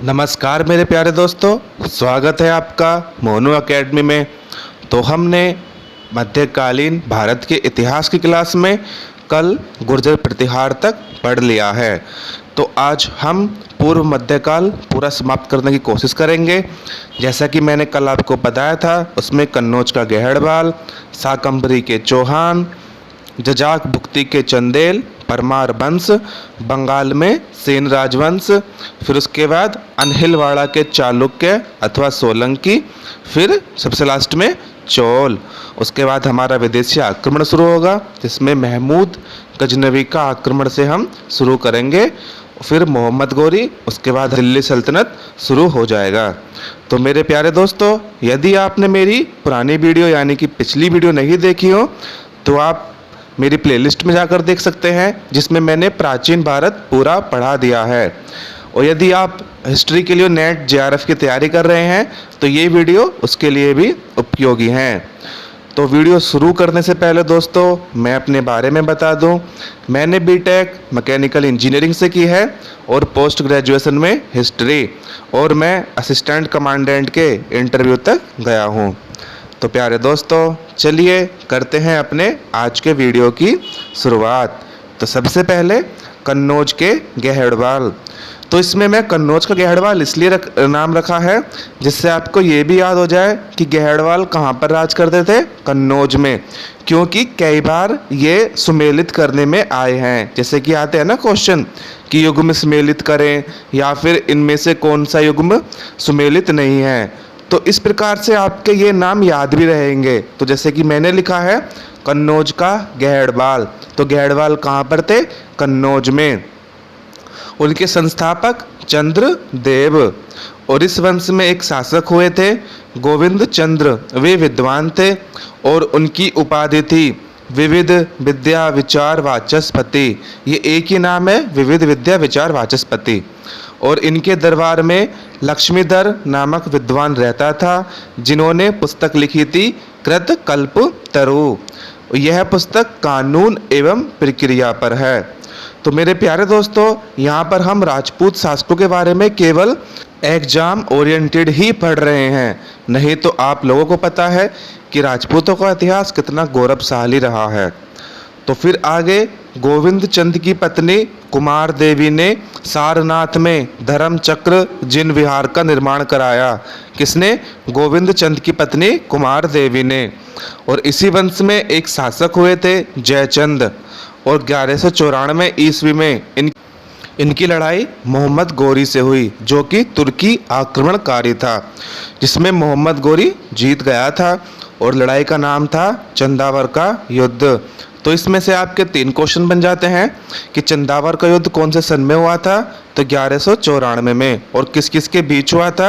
नमस्कार मेरे प्यारे दोस्तों, स्वागत है आपका मोनू एकेडमी में। तो हमने मध्यकालीन भारत के इतिहास की क्लास में कल गुर्जर प्रतिहार तक पढ़ लिया है। तो आज हम पूर्व मध्यकाल पूरा समाप्त करने की कोशिश करेंगे। जैसा कि मैंने कल आपको बताया था, उसमें कन्नौज का गहड़वाल, शाकंभरी के चौहान, जजाक भुक्ति के चंदेल, परमार वंश, बंगाल में सेन राजवंश, फिर उसके बाद अनहिलवाड़ा के चालुक्य अथवा सोलंकी, फिर सबसे लास्ट में चोल। उसके बाद हमारा विदेशी आक्रमण शुरू होगा, जिसमें महमूद गजनवी का आक्रमण से हम शुरू करेंगे। फिर मोहम्मद गोरी, उसके बाद दिल्ली सल्तनत शुरू हो जाएगा। तो मेरे प्यारे दोस्तों, यदि आपने मेरी पुरानी वीडियो यानी कि पिछली वीडियो नहीं देखी हो तो आप मेरी प्लेलिस्ट में जाकर देख सकते हैं, जिसमें मैंने प्राचीन भारत पूरा पढ़ा दिया है। और यदि आप हिस्ट्री के लिए नेट जेआरएफ की तैयारी कर रहे हैं तो ये वीडियो उसके लिए भी उपयोगी हैं। तो वीडियो शुरू करने से पहले दोस्तों मैं अपने बारे में बता दूं, मैंने बीटेक मैकेनिकल इंजीनियरिंग से की है और पोस्ट ग्रेजुएशन में हिस्ट्री, और मैं असिस्टेंट कमांडेंट के इंटरव्यू तक गया हूं। तो प्यारे दोस्तों, चलिए करते हैं अपने आज के वीडियो की शुरुआत। तो सबसे पहले कन्नौज के गहड़वाल। तो इसमें मैं कन्नौज का गहड़वाल इसलिए नाम रखा है जिससे आपको ये भी याद हो जाए कि गहड़वाल कहाँ पर राज करते थे, कन्नौज में। क्योंकि कई बार ये सुमेलित करने में आए हैं, जैसे कि आते हैं ना क्वेश्चन कि युग्म सुमेलित करें या फिर इनमें से कौन सा युग्म सुमेलित नहीं है। तो इस प्रकार से आपके ये नाम याद भी रहेंगे। तो जैसे कि मैंने लिखा है कन्नौज का गहड़वाल, तो गहड़वाल कहाँ पर थे, कन्नौज में। उनके संस्थापक चंद्रदेव, और इस वंश में एक शासक हुए थे गोविंद चंद्र, वे विद्वान थे और उनकी उपाधि थी विविध विद्या विचार वाचस्पति। ये एक ही नाम है, विविध विद्या विचार वाचस्पति। और इनके दरबार में लक्ष्मीधर नामक विद्वान रहता था, जिन्होंने पुस्तक लिखी थी कृत कल्प तरु। यह पुस्तक कानून एवं प्रक्रिया पर है। तो मेरे प्यारे दोस्तों, यहाँ पर हम राजपूत शासकों के बारे में केवल एग्जाम ओरिएंटेड ही पढ़ रहे हैं, नहीं तो आप लोगों को पता है कि राजपूतों का इतिहास कितना गौरवशाली रहा है। तो फिर आगे गोविंद चंद की पत्नी कुमार देवी ने सारनाथ में धर्म चक्र जिन विहार का निर्माण कराया। किसने? गोविंद चंद की पत्नी कुमार देवी ने। और इसी वंश में एक शासक हुए थे जयचंद, और 1194 ईस्वी में इनकी लड़ाई मोहम्मद गोरी से हुई, जो कि तुर्की आक्रमणकारी था, जिसमें मोहम्मद गोरी जीत गया था और लड़ाई का नाम था चंदावर का युद्ध। तो इसमें से आपके 3 क्वेश्चन बन जाते हैं कि चंदावर का युद्ध कौन से सन में हुआ था, तो 1194 में, और किस किस के बीच हुआ था,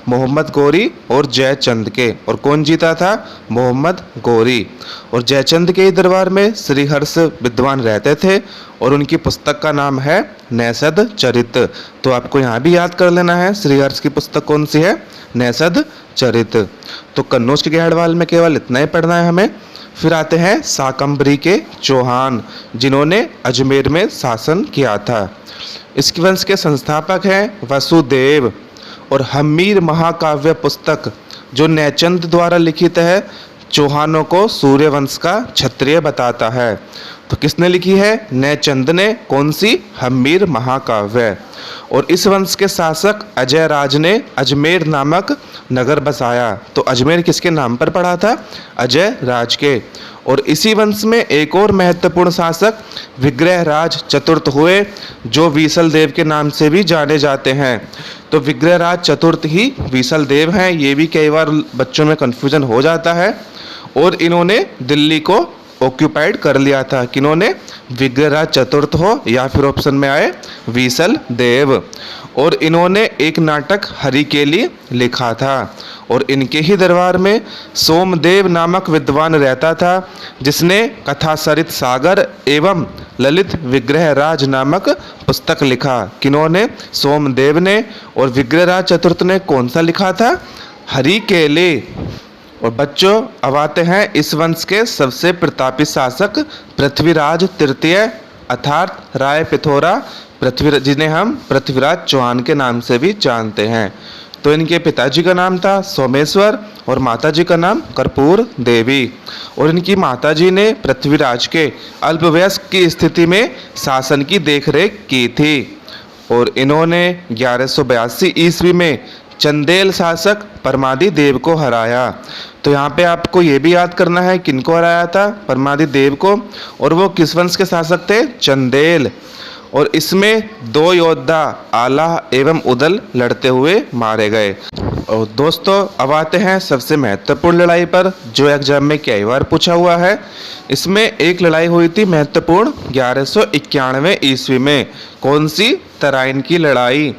मोहम्मद गोरी और जयचंद के। और कौन जीता था? मोहम्मद गोरी। और जयचंद के दरबार में श्रीहर्ष विद्वान रहते थे और उनकी पुस्तक का नाम है नैषद चरित। तो आपको यहाँ भी याद कर लेना है श्रीहर्ष की पुस्तक कौन सी है, नैषद चरित। तो कन्नौज के गहड़वाल में केवल इतना ही पढ़ना है हमें। फिर आते हैं शाकंभरी के चौहान, जिन्होंने अजमेर में शासन किया था। इसके वंश के संस्थापक हैं वसुदेव। और हम्मीर महाकाव्य पुस्तक जो नैचंद द्वारा लिखित है, चौहानों को सूर्यवंश का क्षत्रिय बताता है। तो किसने लिखी है? नैचंद ने। कौन सी? हम्मीर महाकाव्य। और इस वंश के शासक अजय राज ने अजमेर नामक नगर बसाया। तो अजमेर किसके नाम पर पड़ा था? अजय राज के। और इसी वंश में एक और महत्वपूर्ण शासक विग्रहराज चतुर्थ हुए, जो वीसल देव के नाम से भी जाने जाते हैं। तो विग्रहराज चतुर्थ ही वीसल देव हैं, ये भी कई बार बच्चों में कन्फ्यूजन हो जाता है। और इन्होंने दिल्ली को ऑक्यूपाइड कर लिया था। किन्होंने? विग्रहराज चतुर्थ हो या फिर ऑप्शन में आए वीसल देव। और इन्होंने एक नाटक हरिकेली लिखा था। और इनके ही दरबार में सोमदेव नामक विद्वान रहता था, जिसने कथा सरित सागर एवं ललित विग्रहराज नामक पुस्तक लिखा। किन्होंने? सोमदेव ने। और विग्रहराज चतुर्थ ने कौन सा लिखा था? हरिकेली। और बच्चों, अब आते हैं इस वंश के सबसे प्रतापी शासक पृथ्वीराज तृतीय अर्थात राय पिथौरा पृथ्वीराज, जिन्हें हम पृथ्वीराज चौहान के नाम से भी जानते हैं। तो इनके पिताजी का नाम था सोमेश्वर और माताजी का नाम कर्पूर देवी। और इनकी माताजी ने पृथ्वीराज के अल्पवयस्क की स्थिति में शासन की देखरेख की थी। और इन्होंने 1182 ईस्वी में चंदेल शासक परमादि देव को हराया। तो यहाँ पे आपको ये भी याद करना है किनको हराया था, परमादि देव को। और वो किस वंश के शासक थे, चंदेल। और इसमें 2 योद्धा आला एवं उदल लड़ते हुए मारे गए। और दोस्तों अब आते हैं सबसे महत्वपूर्ण लड़ाई पर, जो एग्जाम में कई बार पूछा हुआ है। इसमें एक लड़ाई हुई थी महत्वपूर्ण 1191 ईस्वी में। कौन सी, तराइन की लड़ाई,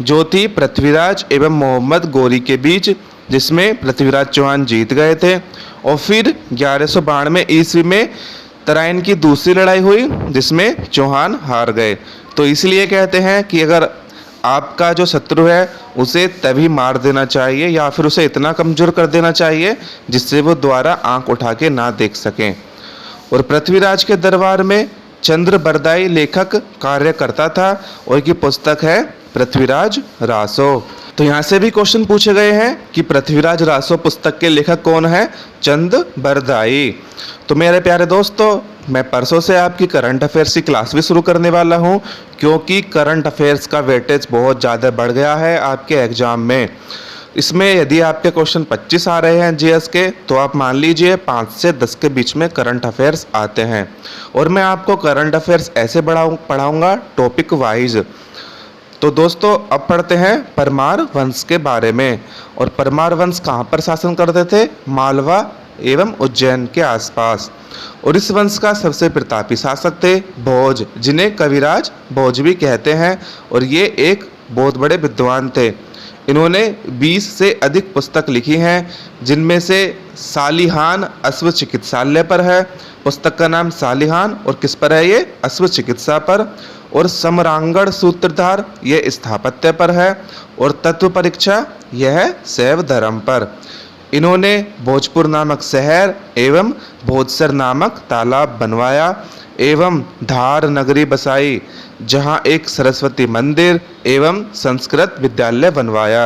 जो थी पृथ्वीराज एवं मोहम्मद गोरी के बीच, जिसमें पृथ्वीराज चौहान जीत गए थे। और फिर 1192 ईस्वी में तराइन की दूसरी लड़ाई हुई, जिसमें चौहान हार गए। तो इसलिए कहते हैं कि अगर आपका जो शत्रु है उसे तभी मार देना चाहिए या फिर उसे इतना कमजोर कर देना चाहिए जिससे वो दोबारा आंख उठा के ना देख सकें। और पृथ्वीराज के दरबार में चंद्र बरदाई लेखक कार्य करता था और की पुस्तक है पृथ्वीराज रासो। तो यहाँ से भी क्वेश्चन पूछे गए हैं कि पृथ्वीराज रासो पुस्तक के लेखक कौन है, चंद्र बरदाई। तो मेरे प्यारे दोस्तों, मैं परसों से आपकी करंट अफेयर्स की क्लास भी शुरू करने वाला हूँ, क्योंकि करंट अफेयर्स का वेटेज बहुत ज़्यादा बढ़ गया है आपके एग्जाम में। इसमें यदि आपके क्वेश्चन 25 आ रहे हैं जीएस के, तो आप मान लीजिए 5 से 10 के बीच में करंट अफेयर्स आते हैं। और मैं आपको करंट अफेयर्स ऐसे पढ़ाऊँगा टॉपिक वाइज। तो दोस्तों अब पढ़ते हैं परमार वंश के बारे में। और परमार वंश कहाँ पर शासन करते थे, मालवा एवं उज्जैन के आसपास। और इस वंश का सबसे प्रतापी शासक थे भोज, जिन्हें कविराज भोज भी कहते हैं। और ये एक बहुत बड़े विद्वान थे। इन्होंने 20 से अधिक पुस्तक लिखी हैं, जिनमें से सालिहान अश्व चिकित्सालय पर है, पुस्तक का नाम सालिहान, और किस पर है ये, अश्व चिकित्सा पर। और सम्रांगण सूत्रधार यह स्थापत्य पर है। और तत्व परीक्षा यह शैव धर्म पर। इन्होंने भोजपुर नामक शहर एवं भोजसर नामक तालाब बनवाया एवं धार नगरी बसाई, जहां एक सरस्वती मंदिर एवं संस्कृत विद्यालय बनवाया।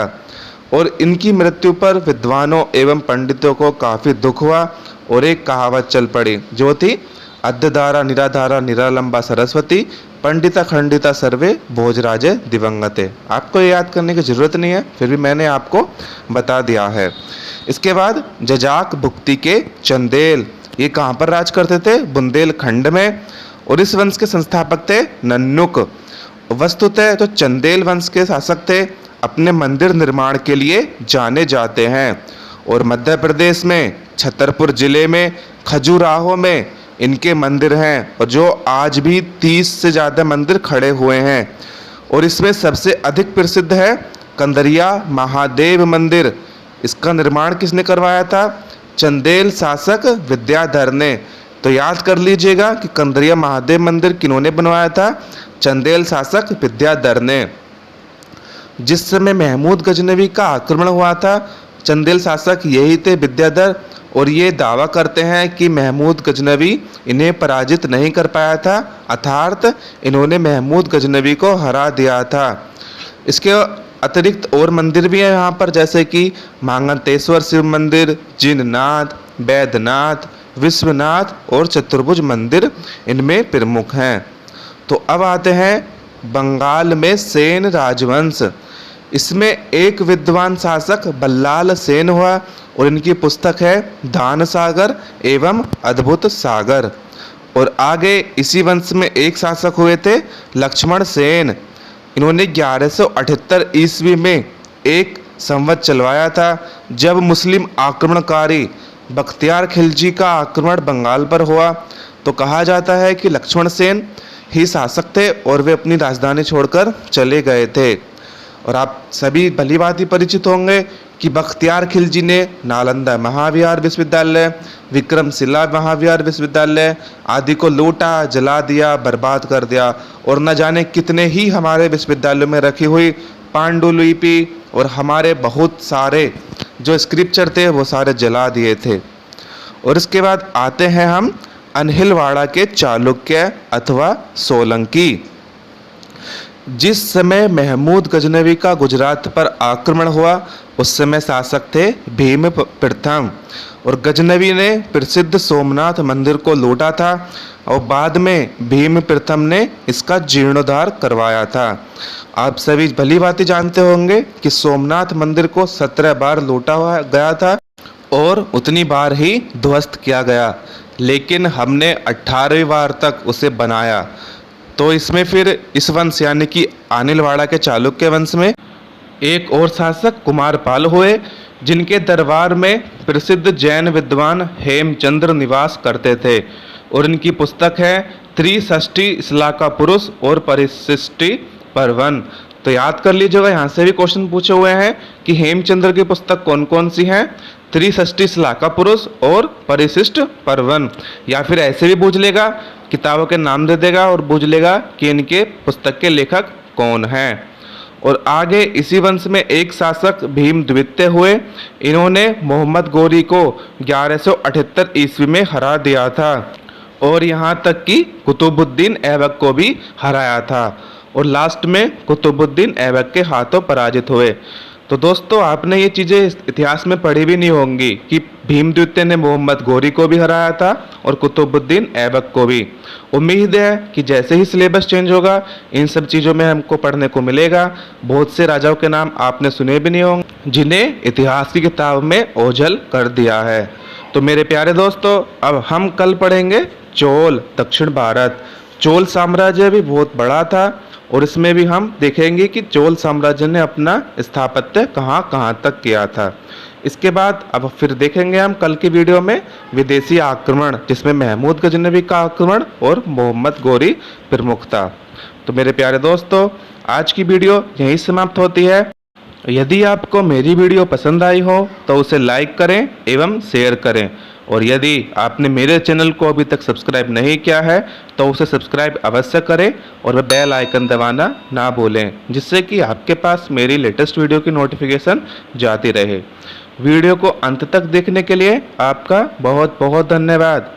और इनकी मृत्यु पर विद्वानों एवं पंडितों को काफ़ी दुख हुआ और एक कहावत चल पड़ी, जो थी अद्धारा निराधारा निरालंबा सरस्वती पंडिता खंडिता सर्वे भोजराजे दिवंगते। आपको ये याद करने की ज़रूरत नहीं है, फिर भी मैंने आपको बता दिया है। इसके बाद जजाक भुक्ति के चंदेल, ये कहाँ पर राज करते थे, बुंदेलखंड में। और इस वंश के संस्थापक थे नन्नुक। वस्तुतः तो चंदेल वंश के शासक थे, अपने मंदिर निर्माण के लिए जाने जाते हैं। और मध्य प्रदेश में छतरपुर जिले में खजुराहो में इनके मंदिर हैं, और जो आज भी 30 से ज़्यादा मंदिर खड़े हुए हैं। और इसमें सबसे अधिक प्रसिद्ध है कंदरिया महादेव मंदिर। इसका निर्माण किसने करवाया था, चंदेल शासक विद्याधर ने। तो याद कर लीजिएगा कि कंदरिया महादेव मंदिर किन्होंने बनवाया था, चंदेल शासक विद्याधर ने। जिस समय महमूद गजनवी का आक्रमण हुआ था, चंदेल शासक यही थे, विद्याधर। और ये दावा करते हैं कि महमूद गजनवी इन्हें पराजित नहीं कर पाया था, अर्थात इन्होंने महमूद गजनवी को हरा दिया था। इसके अतिरिक्त और मंदिर भी हैं यहाँ पर, जैसे कि मांगंतेश्वर शिव मंदिर, जिननाथ, बैद्यनाथ, विश्वनाथ और चतुर्भुज मंदिर इनमें प्रमुख हैं। तो अब आते हैं बंगाल में सेन राजवंश। इसमें एक विद्वान शासक बल्लाल सेन हुआ और इनकी पुस्तक है दान सागर एवं अद्भुत सागर। और आगे इसी वंश में एक शासक हुए थे लक्ष्मण सेन। इन्होंने 1178 ईस्वी में एक संवत चलवाया था, जब मुस्लिम आक्रमणकारी बख्तियार खिलजी का आक्रमण बंगाल पर हुआ। तो कहा जाता है कि लक्ष्मण सेन ही शासक थे और वे अपनी राजधानी छोड़कर चले गए थे। और आप सभी भली भांति परिचित होंगे कि बख्तियार खिलजी ने नालंदा महाविहार विश्वविद्यालय, विक्रमशिला महाविहार विश्वविद्यालय आदि को लूटा, जला दिया, बर्बाद कर दिया। और न जाने कितने ही हमारे विश्वविद्यालयों में रखी हुई पांडुलिपि और हमारे बहुत सारे जो स्क्रिप्चर थे वो सारे जला दिए थे। और इसके बाद आते हैं हम अनहिलवाड़ा के चालुक्य अथवा सोलंकी। जिस समय महमूद गजनवी का गुजरात पर आक्रमण हुआ उस समय शासक थे भीम प्रथम, और गजनवी ने प्रसिद्ध सोमनाथ मंदिर को लूटा था और बाद में भीम प्रथम ने इसका जीर्णोद्धार करवाया था। आप सभी भली भांति जानते होंगे कि सोमनाथ मंदिर को 17 बार लूटा हुआ गया था और उतनी बार ही ध्वस्त किया गया, लेकिन हमने 18वीं बार तक उसे बनाया। तो इसमें फिर इस वंश यानी कि अनिलवाड़ा के चालुक्य वंश में एक और शासक कुमारपाल हुए, जिनके दरबार में प्रसिद्ध जैन विद्वान हेमचंद्र निवास करते थे, और इनकी पुस्तक है त्रिषष्टि श्लोका पुरुष और परिशिष्टि पर्वन। तो याद कर लीजिएगा, यहाँ से भी क्वेश्चन पूछे हुए हैं कि हेमचंद्र की पुस्तक कौन कौन सी हैं, त्रिषष्टि श्लोका पुरुष और परिशिष्ट पर्वन। या फिर ऐसे भी पूछ लेगा, किताबों के नाम दे देगा और पूछ लेगा कि इनके पुस्तक के लेखक कौन हैं। और आगे इसी वंश में एक शासक भीम द्वितीय हुए। इन्होंने मोहम्मद गोरी को 1178 ईस्वी में हरा दिया था और यहाँ तक कि कुतुबुद्दीन ऐबक को भी हराया था, और लास्ट में कुतुबुद्दीन ऐबक के हाथों पराजित हुए। तो दोस्तों, आपने ये चीज़ें इतिहास में पढ़ी भी नहीं होंगी कि भीम द्वितीय ने मोहम्मद गोरी को भी हराया था और कुतुबुद्दीन ऐबक को भी। उम्मीद है कि जैसे ही सिलेबस चेंज होगा इन सब चीज़ों में हमको पढ़ने को मिलेगा। बहुत से राजाओं के नाम आपने सुने भी नहीं होंगे जिन्हें इतिहास की किताब में ओझल कर दिया है। तो मेरे प्यारे दोस्तों, अब हम कल पढ़ेंगे चोल दक्षिण भारत। चोल साम्राज्य भी बहुत बड़ा था और इसमें भी हम देखेंगे कि चोल साम्राज्य ने अपना स्थापत्य कहाँ कहाँ तक किया था। इसके बाद अब फिर देखेंगे हम कल की वीडियो में विदेशी आक्रमण, जिसमें महमूद गजनवी का आक्रमण और मोहम्मद गोरी प्रमुख था। तो मेरे प्यारे दोस्तों, आज की वीडियो यहीं समाप्त होती है। यदि आपको मेरी वीडियो पसंद आई हो तो उसे लाइक करें एवं शेयर करें, और यदि आपने मेरे चैनल को अभी तक सब्सक्राइब नहीं किया है तो उसे सब्सक्राइब अवश्य करें और वह बेल आइकन दबाना ना भूलें, जिससे कि आपके पास मेरी लेटेस्ट वीडियो की नोटिफिकेशन जाती रहे। वीडियो को अंत तक देखने के लिए आपका बहुत बहुत धन्यवाद।